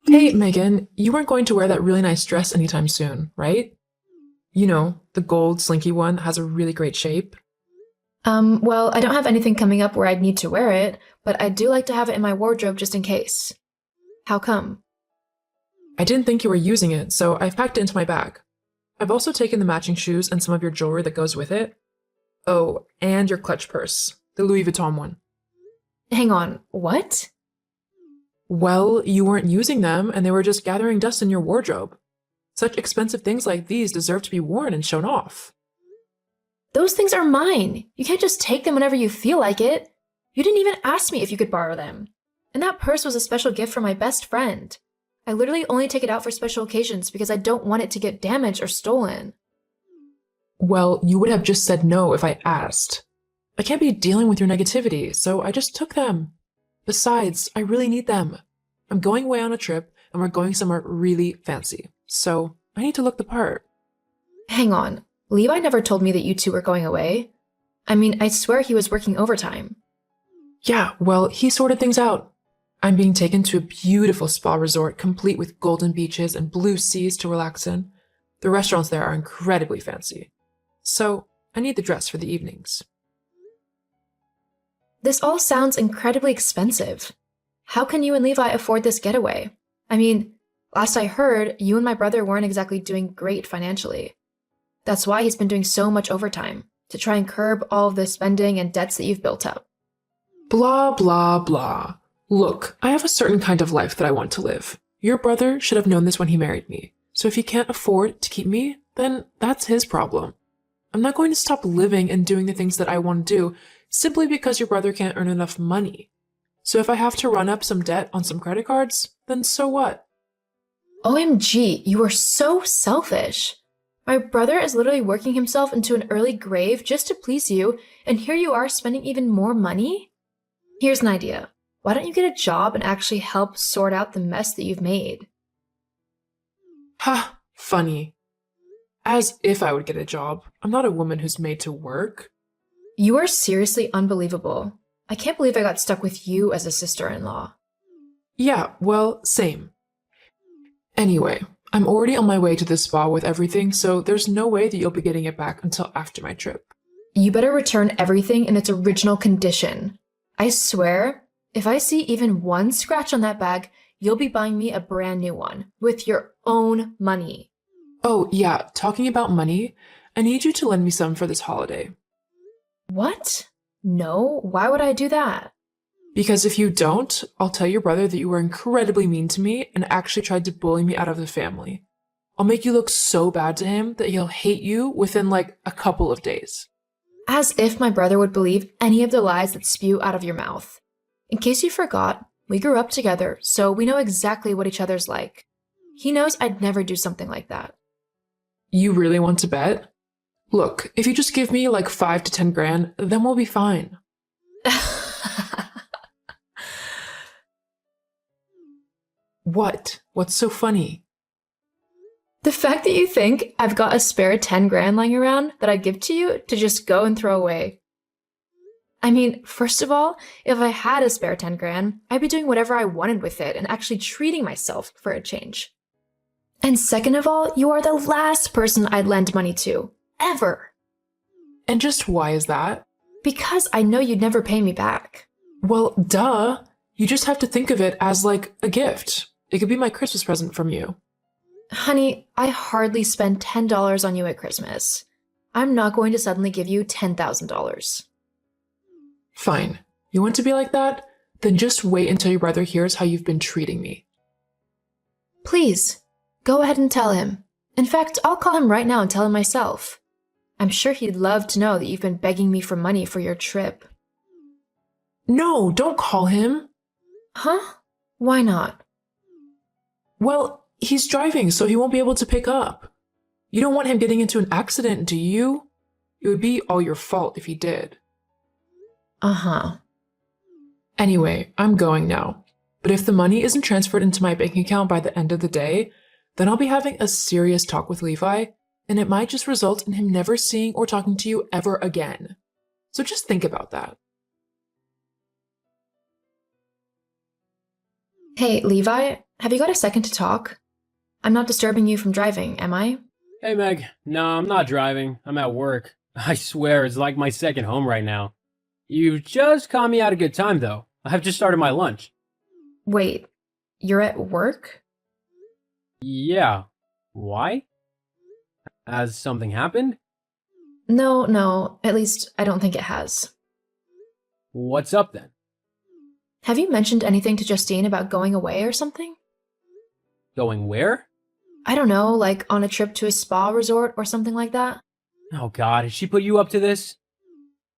Hey, Megan, you weren't going to wear that really nice dress anytime soon, right? You know, the gold slinky one has a really great shape. Well, I don't have anything coming up where I'd need to wear it, but I do like to have it in my wardrobe just in case. How come? I didn't think you were using it, so I've packed it into my bag. I've also taken the matching shoes and some of your jewelry that goes with it. Oh, and your clutch purse, the Louis Vuitton one. Hang on, what? Well, you weren't using them and they were just gathering dust in your wardrobe. Such expensive things like these deserve to be worn and shown off. Those things are mine. You can't just take them whenever you feel like it. You didn't even ask me if you could borrow them. And that purse was a special gift from my best friend. I literally only take it out for special occasions because I don't want it to get damaged or stolen. Well, you would have just said no if I asked. I can't be dealing with your negativity, so I just took them. Besides, I really need them. I'm going away on a trip and we're going somewhere really fancy, so I need to look the part. Hang on, Levi never told me that you two were going away. I mean, I swear he was working overtime. Yeah, well, he sorted things out. I'm being taken to a beautiful spa resort complete with golden beaches and blue seas to relax in. The restaurants there are incredibly fancy. So, I need the dress for the evenings. This all sounds incredibly expensive. How can you and Levi afford this getaway? I mean, last I heard, you and my brother weren't exactly doing great financially. That's why he's been doing so much overtime, to try and curb all of the spending and debts that you've built up. Blah, blah, blah. Look, I have a certain kind of life that I want to live. Your brother should have known this when he married me. So if he can't afford to keep me, then that's his problem. I'm not going to stop living and doing the things that I want to do simply because your brother can't earn enough money. So if I have to run up some debt on some credit cards, then so what? OMG, you are so selfish. My brother is literally working himself into an early grave just to please you, and here you are spending even more money? Here's an idea. Why don't you get a job and actually help sort out the mess that you've made? Ha, funny. As if I would get a job. I'm not a woman who's made to work. You are seriously unbelievable. I can't believe I got stuck with you as a sister-in-law. Yeah, well, same. Anyway, I'm already on my way to the spa with everything, so there's no way that you'll be getting it back until after my trip. You better return everything in its original condition. I swear, if I see even one scratch on that bag, you'll be buying me a brand new one with your own money. Oh, yeah, talking about money, I need you to lend me some for this holiday. What? No, why would I do that? Because if you don't, I'll tell your brother that you were incredibly mean to me and actually tried to bully me out of the family. I'll make you look so bad to him that he'll hate you within like a couple of days. As if my brother would believe any of the lies that spew out of your mouth. In case you forgot, we grew up together, so we know exactly what each other's like. He knows I'd never do something like that. You really want to bet? Look, if you just give me like 5 to 10 grand, then we'll be fine. What? What's so funny? The fact that you think I've got a spare 10 grand lying around that I'd give to you to just go and throw away. I mean, first of all, if I had a spare 10 grand, I'd be doing whatever I wanted with it and actually treating myself for a change. And second of all, you are the last person I'd lend money to. Ever. And just why is that? Because I know you'd never pay me back. Well, duh. You just have to think of it as like a gift. It could be my Christmas present from you. Honey, I hardly spend $10 on you at Christmas. I'm not going to suddenly give you $10,000. Fine. You want to be like that? Then just wait until your brother hears how you've been treating me. Please, go ahead and tell him. In fact, I'll call him right now and tell him myself. I'm sure he'd love to know that you've been begging me for money for your trip. No, don't call him. Huh? Why not? Well, he's driving, so he won't be able to pick up. You don't want him getting into an accident, do you? It would be all your fault if he did. Uh-huh. Anyway, I'm going now. But if the money isn't transferred into my bank account by the end of the day, then I'll be having a serious talk with Levi, and it might just result in him never seeing or talking to you ever again. So just think about that. Hey, Levi, have you got a second to talk? I'm not disturbing you from driving, am I? Hey Meg, no, I'm not driving. I'm at work. I swear it's like my second home right now. You just caught me at a good time though. I've just started my lunch. Wait, you're at work? Yeah. Why? Has something happened? No, at least I don't think it has. What's up then? Have you mentioned anything to Justine about going away or something? Going where? I don't know, like on a trip to a spa resort or something like that? Oh god, has she put you up to this?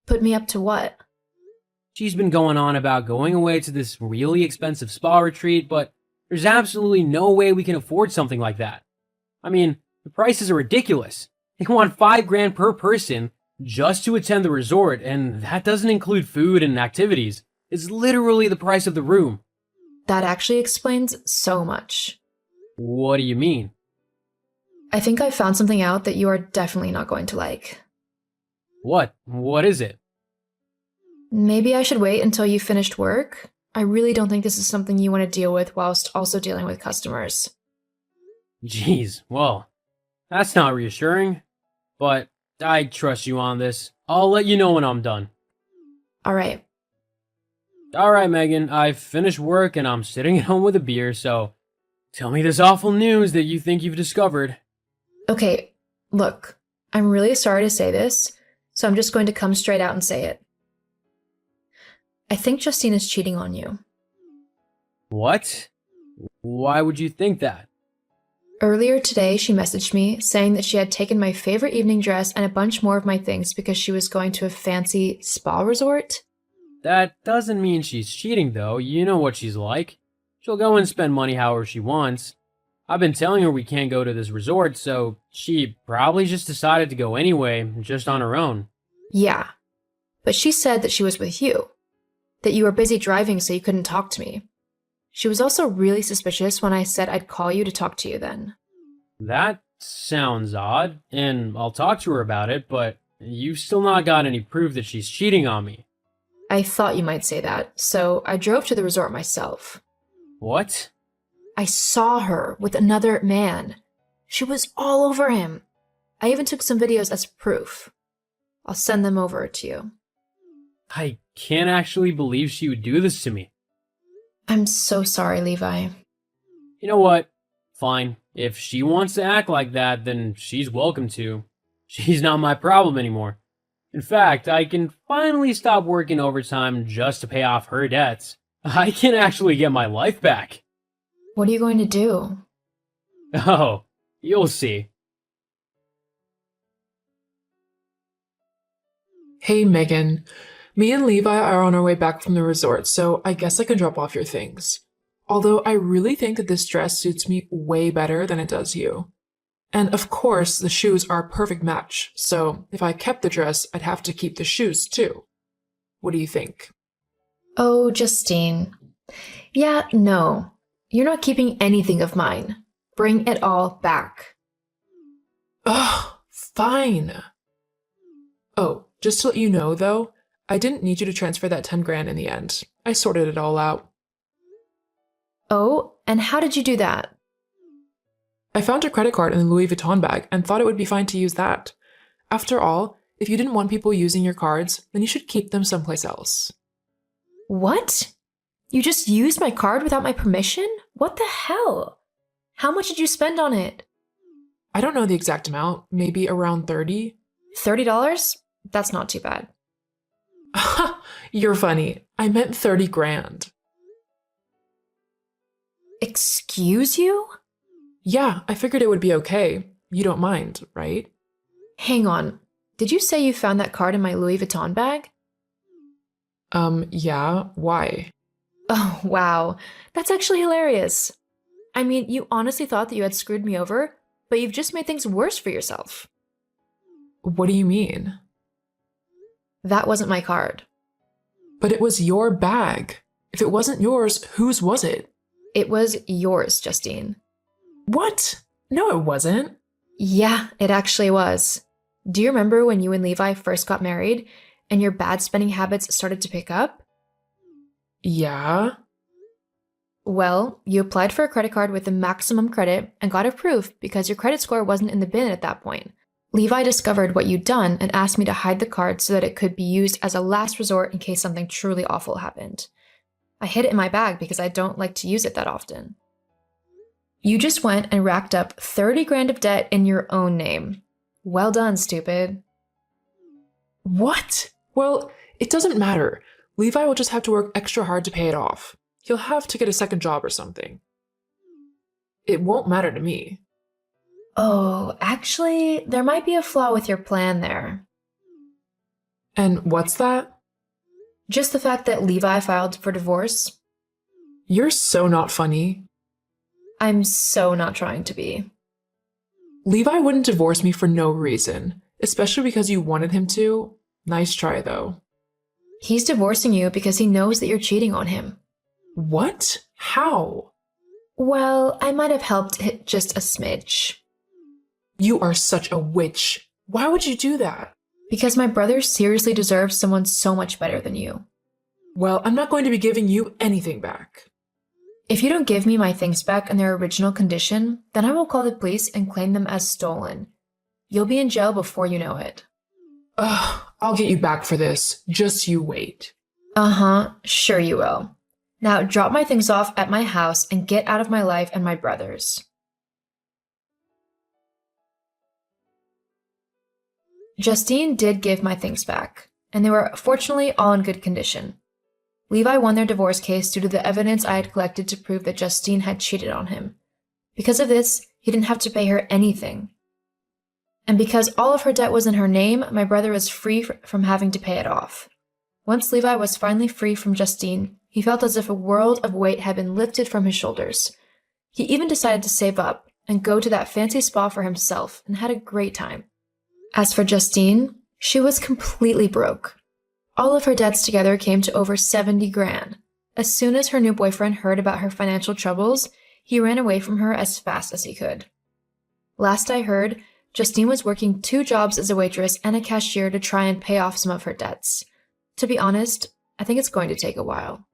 Put me up to what? She's been going on about going away to this really expensive spa retreat, but there's absolutely no way we can afford something like that. I mean, the prices are ridiculous. They want 5 grand per person just to attend the resort, and that doesn't include food and activities. It's literally the price of the room. That actually explains so much. What do you mean? I think I found something out that you are definitely not going to like. What? What is it? Maybe I should wait until you finished work? I really don't think this is something you want to deal with whilst also dealing with customers. Jeez, well, that's not reassuring. But I trust you on this. I'll let you know when I'm done. Alright. Alright, Megan, I've finished work and I'm sitting at home with a beer, so tell me this awful news that you think you've discovered. Okay, look, I'm really sorry to say this, so I'm just going to come straight out and say it. I think Justine is cheating on you. What? Why would you think that? Earlier today, she messaged me saying that she had taken my favorite evening dress and a bunch more of my things because she was going to a fancy spa resort. That doesn't mean she's cheating, though. You know what she's like. She'll go and spend money however she wants. I've been telling her we can't go to this resort, so she probably just decided to go anyway, just on her own. Yeah, but she said that she was with you, that you were busy driving so you couldn't talk to me. She was also really suspicious when I said I'd call you to talk to you then. That sounds odd, and I'll talk to her about it, but you've still not got any proof that she's cheating on me. I thought you might say that, so I drove to the resort myself. What? I saw her with another man. She was all over him. I even took some videos as proof. I'll send them over to you. I can't actually believe she would do this to me. I'm so sorry, Levi. You know what? Fine. If she wants to act like that, then she's welcome to. She's not my problem anymore. In fact, I can finally stop working overtime just to pay off her debts. I can actually get my life back. What are you going to do? Oh, you'll see. Hey, Megan. Me and Levi are on our way back from the resort, so I guess I can drop off your things. Although I really think that this dress suits me way better than it does you. And of course, the shoes are a perfect match, so if I kept the dress, I'd have to keep the shoes too. What do you think? Oh, Justine. Yeah, no. You're not keeping anything of mine. Bring it all back. Ugh, fine. Oh, just to let you know, though, I didn't need you to transfer that 10 grand in the end. I sorted it all out. Oh, and how did you do that? I found a credit card in the Louis Vuitton bag and thought it would be fine to use that. After all, if you didn't want people using your cards, then you should keep them someplace else. What? You just used my card without my permission? What the hell? How much did you spend on it? I don't know the exact amount, maybe around 30. $30? That's not too bad. You're funny. I meant 30 grand. Excuse you? Yeah, I figured it would be okay. You don't mind, right? Hang on. Did you say you found that card in my Louis Vuitton bag? Yeah, why? Oh, wow. That's actually hilarious. I mean, you honestly thought that you had screwed me over, but you've just made things worse for yourself. What do you mean? That wasn't my card. But it was your bag. If it wasn't yours, whose was it? It was yours, Justine. What? No, it wasn't. Yeah, it actually was. Do you remember when you and Levi first got married and your bad spending habits started to pick up? Yeah? Well, you applied for a credit card with the maximum credit and got approved because your credit score wasn't in the bin at that point. Levi discovered what you'd done and asked me to hide the card so that it could be used as a last resort in case something truly awful happened. I hid it in my bag because I don't like to use it that often. You just went and racked up 30 grand of debt in your own name. Well done, stupid. What? Well, it doesn't matter. Levi will just have to work extra hard to pay it off. He'll have to get a second job or something. It won't matter to me. Oh, actually, there might be a flaw with your plan there. And what's that? Just the fact that Levi filed for divorce. You're so not funny. I'm so not trying to be. Levi wouldn't divorce me for no reason, especially because you wanted him to. Nice try, though. He's divorcing you because he knows that you're cheating on him. What? How? Well, I might have helped hit just a smidge. You are such a witch. Why would you do that? Because my brother seriously deserves someone so much better than you. Well, I'm not going to be giving you anything back. If you don't give me my things back in their original condition, then I will call the police and claim them as stolen. You'll be in jail before you know it. Ugh, I'll get you back for this. Just you wait. Uh-huh, sure you will. Now drop my things off at my house and get out of my life and my brother's. Justine did give my things back, and they were fortunately all in good condition. Levi won their divorce case due to the evidence I had collected to prove that Justine had cheated on him. Because of this, he didn't have to pay her anything. And because all of her debt was in her name, my brother was free from having to pay it off. Once Levi was finally free from Justine, he felt as if a world of weight had been lifted from his shoulders. He even decided to save up and go to that fancy spa for himself and had a great time. As for Justine, she was completely broke. All of her debts together came to over 70 grand. As soon as her new boyfriend heard about her financial troubles, he ran away from her as fast as he could. Last I heard, Justine was working 2 jobs as a waitress and a cashier to try and pay off some of her debts. To be honest, I think it's going to take a while.